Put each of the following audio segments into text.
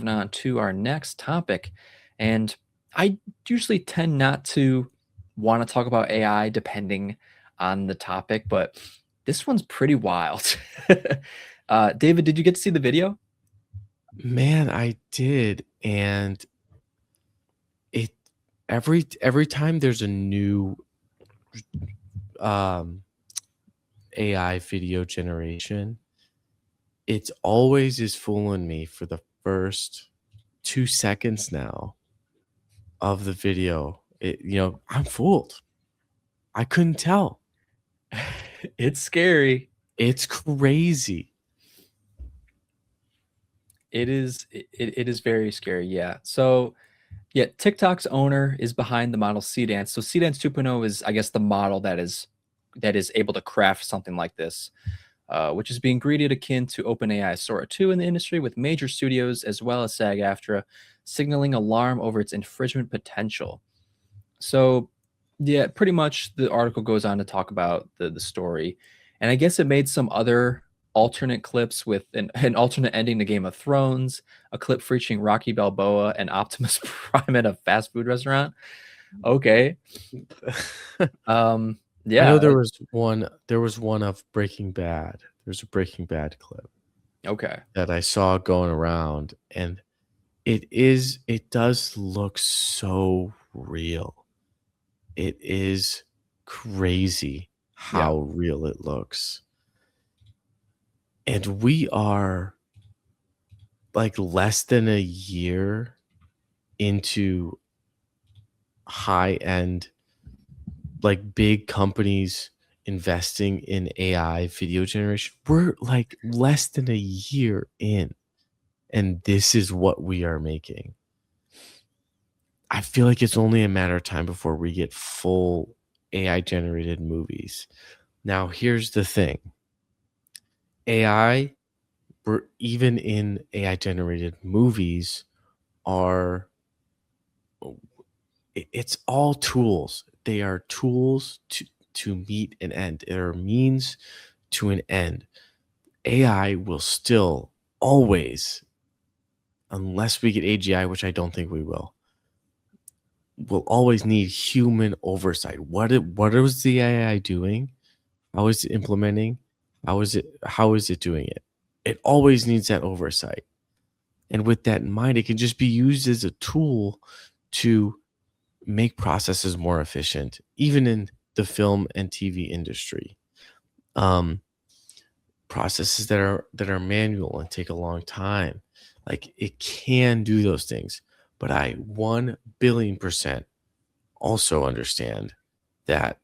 moving on to our next topic. And I usually tend not to want to talk about AI depending on the topic, but this one's pretty wild. David, did you get to see the video? Man, I did, and it every time there's a new um AI video generation, it's always is fooling me for the first 2 seconds now of the video. I'm fooled. I couldn't tell. It's scary. It's crazy. It is very scary. Yeah. So yeah, TikTok's owner is behind the model Seedance. So Seedance 2.0 is, I guess, the model that is able to craft something like this, which is being greeted akin to OpenAI Sora 2 in the industry, with major studios as well as SAG-AFTRA signaling alarm over its infringement potential. So, yeah, pretty much the article goes on to talk about the story, and I guess it made some other alternate clips with an alternate ending to Game of Thrones, a clip featuring Rocky Balboa and Optimus Prime at a fast food restaurant. Okay, I know yeah, there was one of Breaking Bad. There's a Breaking Bad clip okay, that I saw going around, and it does look so real. It is crazy yeah, how real it looks. And we are like less than a year into high end, like big companies investing in AI video generation. We're like less than a year in, and this is what we are making. I feel like it's only a matter of time before we get full AI generated movies. Now, here's the thing. AI, we're even in AI generated movies are it's all tools. They are tools to meet an end. They are means to an end. AI will still always, unless we get AGI, which I don't think we will always need human oversight. What is the AI doing? How is it implementing? How is it doing it? It always needs that oversight. And with that in mind, it can just be used as a tool to make processes more efficient, even in the film and TV industry. Um, Processes that are manual and take a long time, like it can do those things. But I 1 billion% also understand that,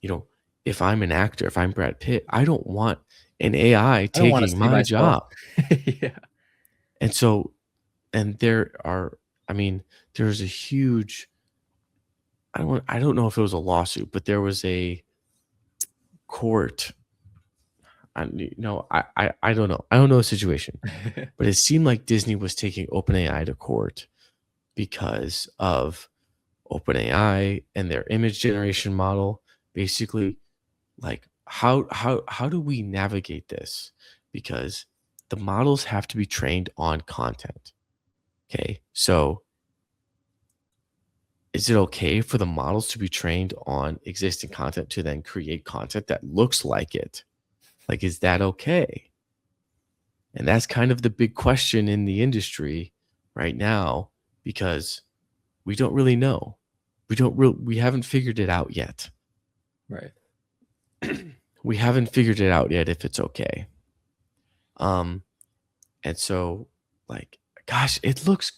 you know, if I'm an actor, if I'm Brad Pitt, I don't want an AI I don't wanna taking see my myself. job. Yeah, And so, and there are, I mean, there's a huge, I don't know if it was a lawsuit, but there was a court. I don't know. I don't know the situation, but it seemed like Disney was taking OpenAI to court because of OpenAI and their image generation model. Basically, like how do we navigate this? Because the models have to be trained on content. Okay, so is it okay for the models to be trained on existing content to then create content that looks like it? Like, is that okay? And that's kind of the big question in the industry right now because we don't really know. We haven't figured it out yet. right. We haven't figured it out yet if it's okay. Um and so like gosh, it looks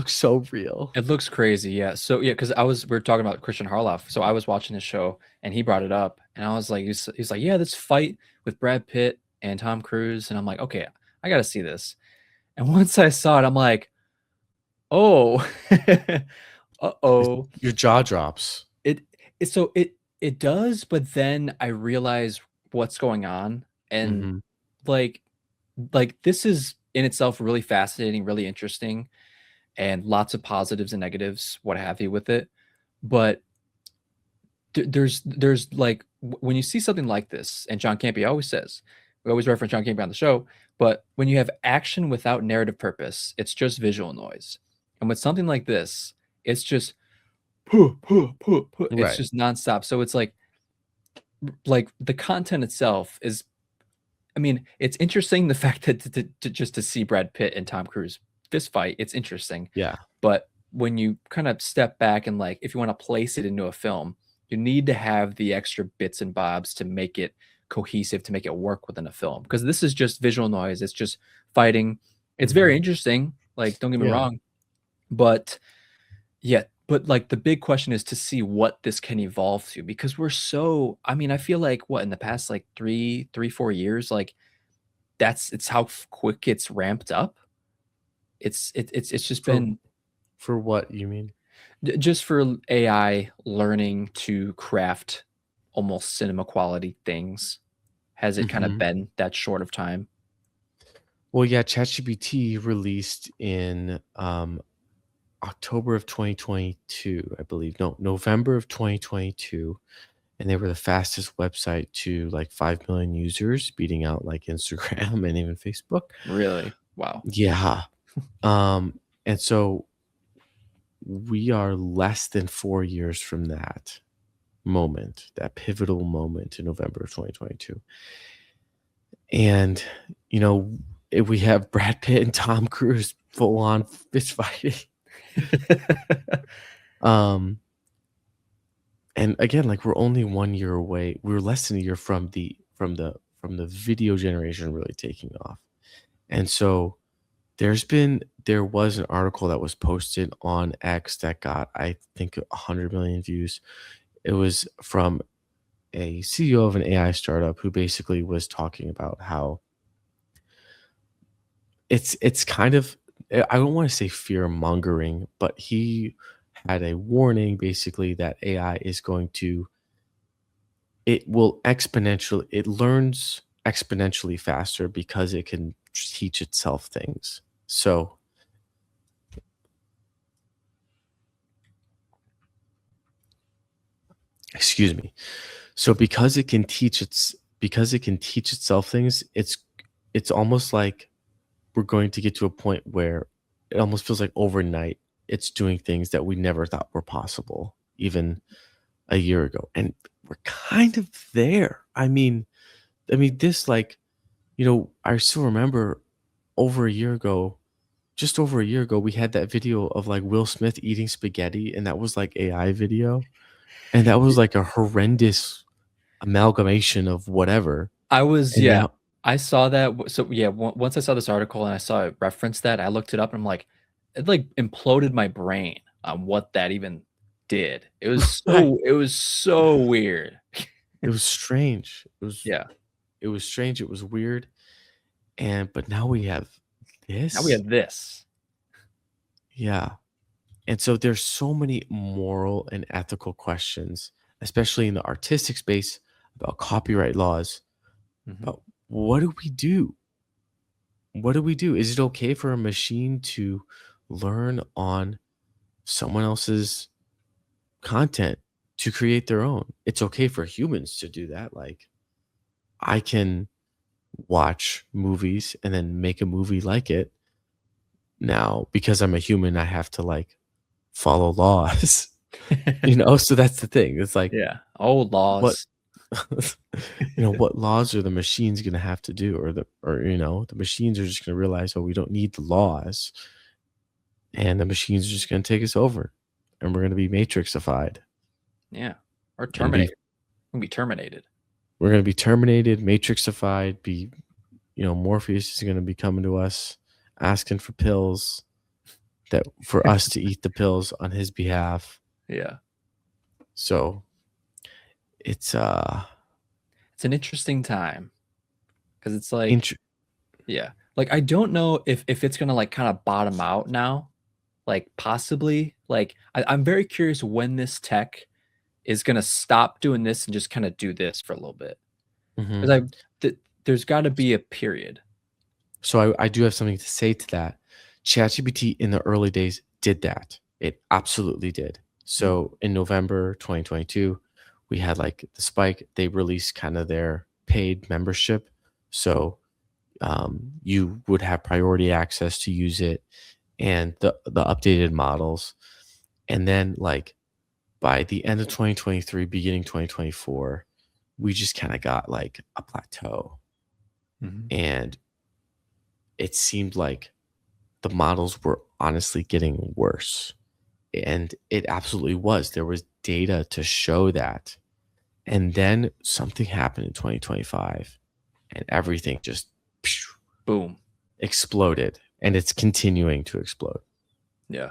so real. It looks crazy, yeah. So, yeah, because we were talking about Christian Harloff, so I was watching his show, and he brought it up, and I was like he's like, "Yeah, this fight with Brad Pitt and Tom Cruise," and I'm like, "Okay, I gotta see this." And once I saw it, I'm like, "Oh, uh-oh." Your jaw drops. It it does, but then I realize what's going on, and, Mhm. like this is in itself really fascinating, really interesting, and lots of positives and negatives, what have you, with it. But there's like when you see something like this, and John Campea always says, We always reference John King on the show, but when you have action without narrative purpose, it's just visual noise. And with something like this, it's just pooh, pooh, pooh, pooh. It's Right. just nonstop. So it's like the content itself is, I mean, it's interesting the fact that to just to see Brad Pitt and Tom Cruise fist fight, it's interesting. Yeah. But when you kind of step back and like, if you want to place it into a film, you need to have the extra bits and bobs to make it cohesive, to make it work within a film. Because this is just visual noise. It's just fighting. It's very Mhm. interesting. Like, don't get me Yeah. wrong, but yeah, but like the big question is to see what this can evolve to because we're so, I mean, I feel like what in the past like 4 years, like it's how quick it's ramped up. It's just For been for what you mean? just for AI learning to craft almost cinema quality things. Has it kind of Mhm. been that short of time? Well, yeah, ChatGPT released in October of 2022, I believe. No, November of 2022, and they were the fastest website to like 5 million users, beating out like Instagram and even Facebook. Really? Wow. Yeah. And so we are less than 4 years from that moment, that pivotal moment in November of 2022. And, you know, we have Brad Pitt and Tom Cruise full on fist fighting. Um, and again, like we're only 1 year away. We're less than a year from the video generation really taking off. And so there was an article that was posted on X that got, I think, 100 million views. It was from a CEO of an AI startup who basically was talking about how it's kind of, I don't want to say fear mongering, but he had a warning basically that AI is going to, it learns exponentially faster because it can teach itself things. So, excuse me. So because it can teach itself things, it's almost like we're going to get to a point where it almost feels like overnight it's doing things that we never thought were possible even a year ago. And we're kind of there. I mean this, like, I still remember over a year ago, just over a year ago, we had that video of like Will Smith eating spaghetti, and that was like AI video. And that was like a horrendous amalgamation of whatever. I was, And yeah, now, I saw that. So yeah, once I saw this article and I saw it reference that, I looked it up and I'm like, it like imploded my brain on what that even did. right. It was so weird. It was strange. Yeah. It was strange. It was weird. And but now we have Now we this. have this. Yeah. And so there's so many moral and ethical questions, especially in the artistic space, about copyright laws. Mhm. But what do we do? What do we do? Is it okay for a machine to learn on someone else's content to create their own? It's okay for humans to do that. Like, I can watch movies and then make a movie like it. Now, because I'm a human, I have to like follow laws, So that's the thing. It's like, Yeah. Old what, laws. what laws are the machines going to have to do, the machines are just going to realize, oh, we don't need the laws, and the machines are just going to take us over, and we're going to be matrixified, Yeah. Or and be terminated. Be terminated. we're going to be terminated, matrixified, Morpheus is going to be coming to us asking for pills, that for us to eat the pills on his behalf. Yeah. So it's It's an interesting time because it's like, int- yeah. Like I don't know if it's gonna like kind of bottom out now. Like possibly. Like I'm very curious when this tech is gonna stop doing this and just kind of do this for a little bit. mhm. Because there's got to be a period. So I do have something to say to that. ChatGPT in the early days did that. It absolutely did. Mm, So in November 2022, we had like the spike. They released kind of their paid membership So you would have priority access to use it, and the updated models. And then like by the end of 2023, beginning 2024, we just kind of got like a plateau. Mhm. And it seemed like the models were honestly getting worse. And it absolutely was. There was data to show that. And then something happened in 2025 and everything just Boom. exploded, and it's continuing to explode. Yeah.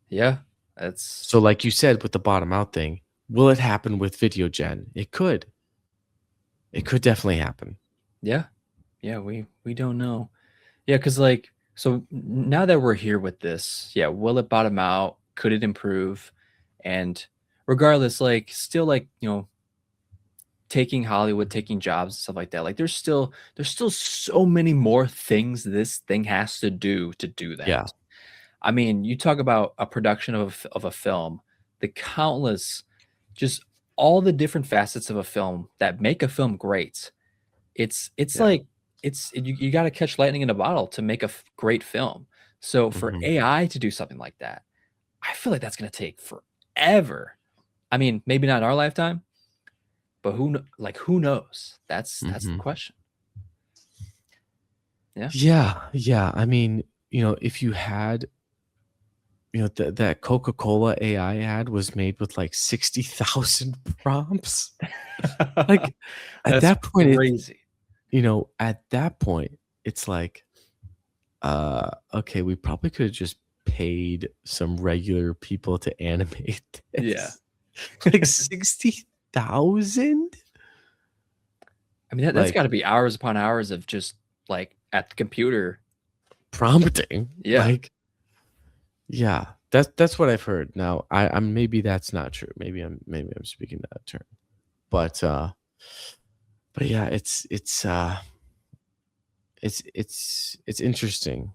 Yeah. That's So, like you said, with the bottom out thing, will it happen with video gen? It could. It could definitely happen. yeah. Yeah, we don't know. Yeah, because like so now that we're here with this, yeah, will it bottom out? Could it improve? And regardless, like still like, taking Hollywood, taking jobs and stuff like that. Like there's still so many more things this thing has to do Yeah. that. I mean, you talk about a production of a film, the countless just all the different facets of a film that make a film great. It's Yeah. like you got to catch lightning in a bottle to make a great film. So for Mhm. AI to do something like that, I feel like that's going to take forever. I mean, maybe not in our lifetime, but who knows? That's the Mhm. question. Yeah. Yeah. Yeah. I mean, if you had, that Coca-Cola AI ad was made with like 60,000 prompts. Like at That's that point, crazy. at that point, it's like, okay, we probably could have just paid some regular people to animate Yeah. this. Like 60,000? I mean, that's Like gotta be hours upon hours of just, like, at the computer. prompting. Yeah. Like, yeah, that's what I've heard. Now, I'm maybe that's not true. Maybe I'm speaking out of turn. But but yeah, it's interesting.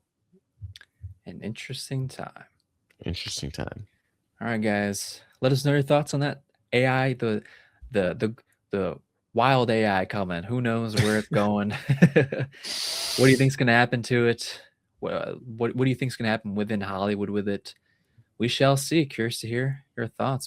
An interesting time. Interesting time. Alright, guys. Let us know your thoughts on that AI, the the the wild AI coming. Who knows where it's going? What do you think's gonna happen to it? What do you think's gonna happen within Hollywood with it? We shall see. Curious to hear your thoughts.